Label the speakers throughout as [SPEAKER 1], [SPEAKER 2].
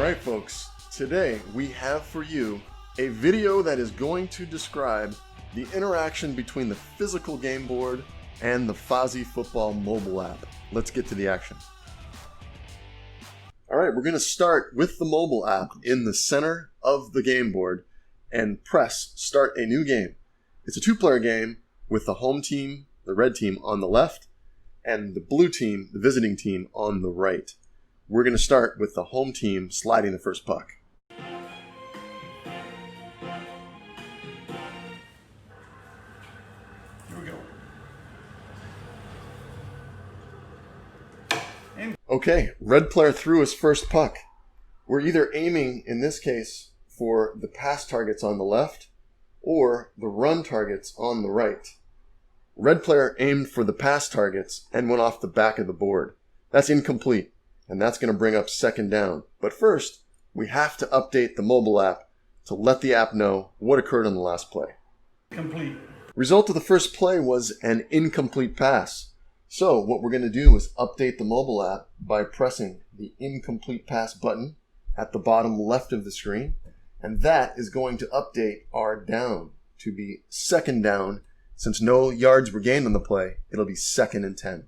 [SPEAKER 1] Alright folks, today we have for you a video that is going to describe the interaction between the physical game board and the Fozzy football mobile app. Let's get to the action. Alright, we're going to start with the mobile app in the center of the game board and press start a new game. It's a two-player game with the home team, the red team, on the left and the blue team, the visiting team, on the right. We're going to start with the home team sliding the first puck.
[SPEAKER 2] Here we go.
[SPEAKER 1] Okay, red player threw his first puck. We're either aiming, in this case, for the pass targets on the left or the run targets on the right. Red player aimed for the pass targets and went off the back of the board. That's incomplete. And that's going to bring up second down. But first, we have to update the mobile app to let the app know what occurred on the last play.
[SPEAKER 2] Complete.
[SPEAKER 1] Result of the first play was an incomplete pass. So what we're going to do is update the mobile app by pressing the incomplete pass button at the bottom left of the screen. And that is going to update our down to be second down. Since no yards were gained on the play, it'll be 2nd and 10.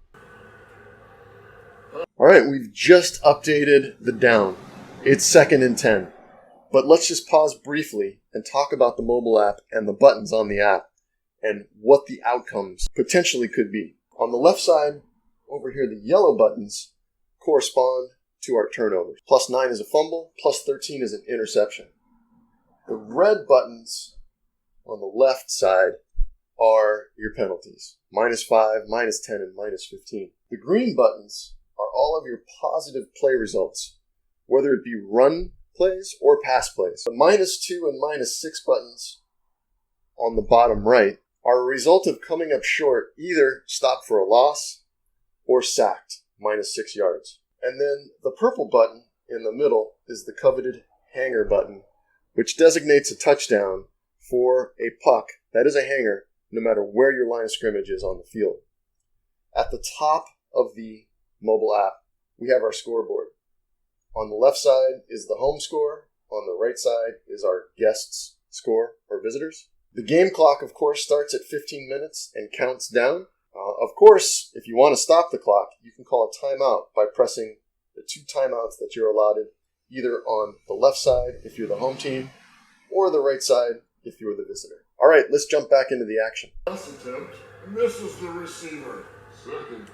[SPEAKER 1] Alright, we've just updated the down. It's 2nd and 10. But let's just pause briefly and talk about the mobile app and the buttons on the app and what the outcomes potentially could be. On the left side, over here, the yellow buttons correspond to our turnovers. +9 is a fumble, +13 is an interception. The red buttons on the left side are your penalties. -5, -10, and -15. The green buttons are all of your positive play results, whether it be run plays or pass plays. The -2 and -6 buttons on the bottom right are a result of coming up short, either stopped for a loss or sacked, -6 yards. And then the purple button in the middle is the coveted hanger button, which designates a touchdown for a puck that is a hanger, no matter where your line of scrimmage is on the field. At the top of the mobile app, we have our scoreboard. On the left side is the home score. On the right side is our guests' score, or visitors. The game clock, of course, starts at 15 minutes and counts down. Of course, if you want to stop the clock, you can call a timeout by pressing the 2 timeouts that you're allotted, either on the left side if you're the home team, or the right side if you're the visitor. All right, let's jump back into the action.
[SPEAKER 3] Pass attempt, misses the receiver. Second.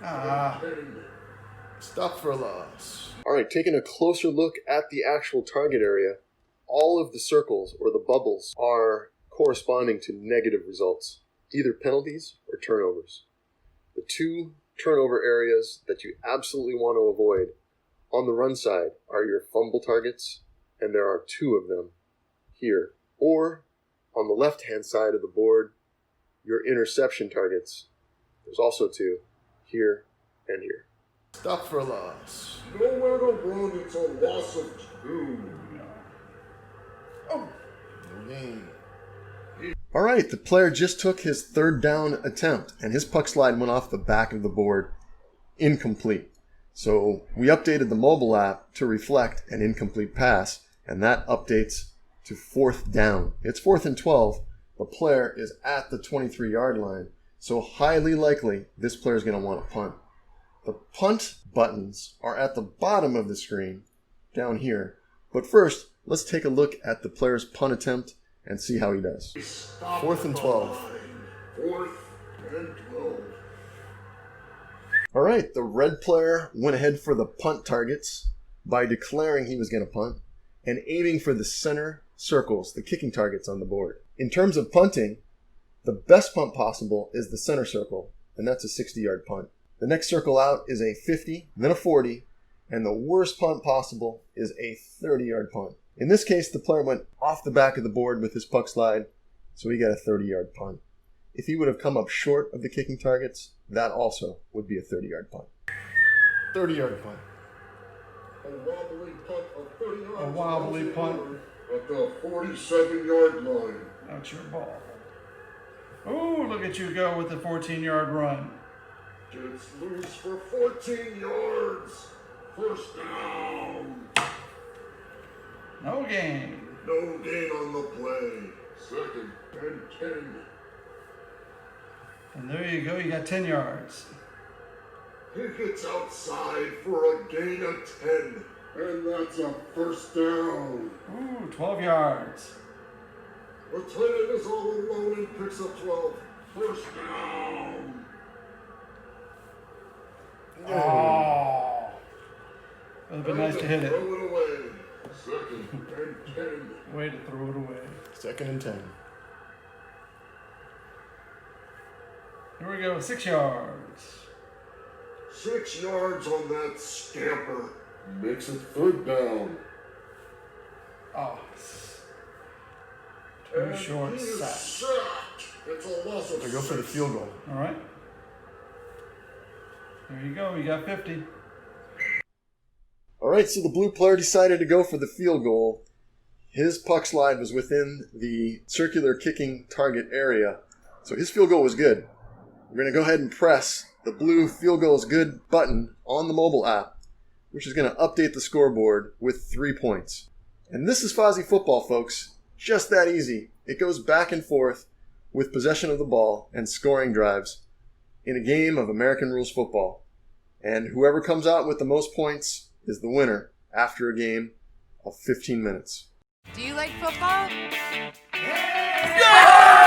[SPEAKER 1] Stop for a loss. All right, taking a closer look at the actual target area, all of the circles or the bubbles are corresponding to negative results, either penalties or turnovers. The 2 turnover areas that you absolutely want to avoid on the run side are your fumble targets, and there are 2 of them here. Or on the left-hand side of the board, your interception targets. There's also 2 here and here. Stop for a loss.
[SPEAKER 3] Nowhere to run, it's a loss of 2.
[SPEAKER 1] Oh, no game. All right, the player just took his 3rd down attempt, and his puck slide went off the back of the board, incomplete. So we updated the mobile app to reflect an incomplete pass, and that updates to 4th down. It's 4th and 12. The player is at the 23-yard line, so highly likely this player is going to want to punt. The punt buttons are at the bottom of the screen, down here. But first, let's take a look at the player's punt attempt and see how he does. 4th and 12.
[SPEAKER 3] 4th and 12.
[SPEAKER 1] All right, the red player went ahead for the punt targets by declaring he was going to punt and aiming for the center circles, the kicking targets on the board. In terms of punting, the best punt possible is the center circle, and that's a 60-yard punt. The next circle out is a 50, then a 40, and the worst punt possible is a 30-yard punt. In this case, the player went off the back of the board with his puck slide, so he got a 30-yard punt. If he would have come up short of the kicking targets, that also would be a 30-yard punt. 30-yard punt.
[SPEAKER 3] A wobbly punt of 30 yards.
[SPEAKER 2] A wobbly punt.
[SPEAKER 3] At the 47-yard line.
[SPEAKER 2] That's your ball. Oh, look at you go with the 14-yard run.
[SPEAKER 3] Gets loose for 14 yards. First down.
[SPEAKER 2] No gain.
[SPEAKER 3] No gain on the play. 2nd and 10.
[SPEAKER 2] And there you go. You got 10 yards.
[SPEAKER 3] He gets outside for a gain of 10. And that's a first down.
[SPEAKER 2] Ooh, 12 yards.
[SPEAKER 3] The tight end is all alone and picks up 12. First down.
[SPEAKER 2] Oh. It would have been nice to hit it.
[SPEAKER 3] Throw it away. 2nd and 10.
[SPEAKER 2] Way to throw it away.
[SPEAKER 1] 2nd and 10.
[SPEAKER 2] Here we go. 6 yards.
[SPEAKER 3] 6 yards on that scamper. Makes it 3rd down.
[SPEAKER 2] Oh. Too
[SPEAKER 3] And
[SPEAKER 2] short.
[SPEAKER 3] he is
[SPEAKER 2] Sack.
[SPEAKER 3] sacked. It's a loss of
[SPEAKER 1] They go for the
[SPEAKER 3] 6.
[SPEAKER 1] field goal.
[SPEAKER 2] All right. There you go. You got 50.
[SPEAKER 1] All right, so the blue player decided to go for the field goal. His puck slide was within the circular kicking target area, so his field goal was good. We're going to go ahead and press the blue field goal is good button on the mobile app, which is going to update the scoreboard with 3 points. And this is Fozzy football, folks. Just that easy. It goes back and forth with possession of the ball and scoring drives in a game of American rules football. And whoever comes out with the most points is the winner after a game of 15 minutes.
[SPEAKER 4] Do you like football?
[SPEAKER 2] Yeah!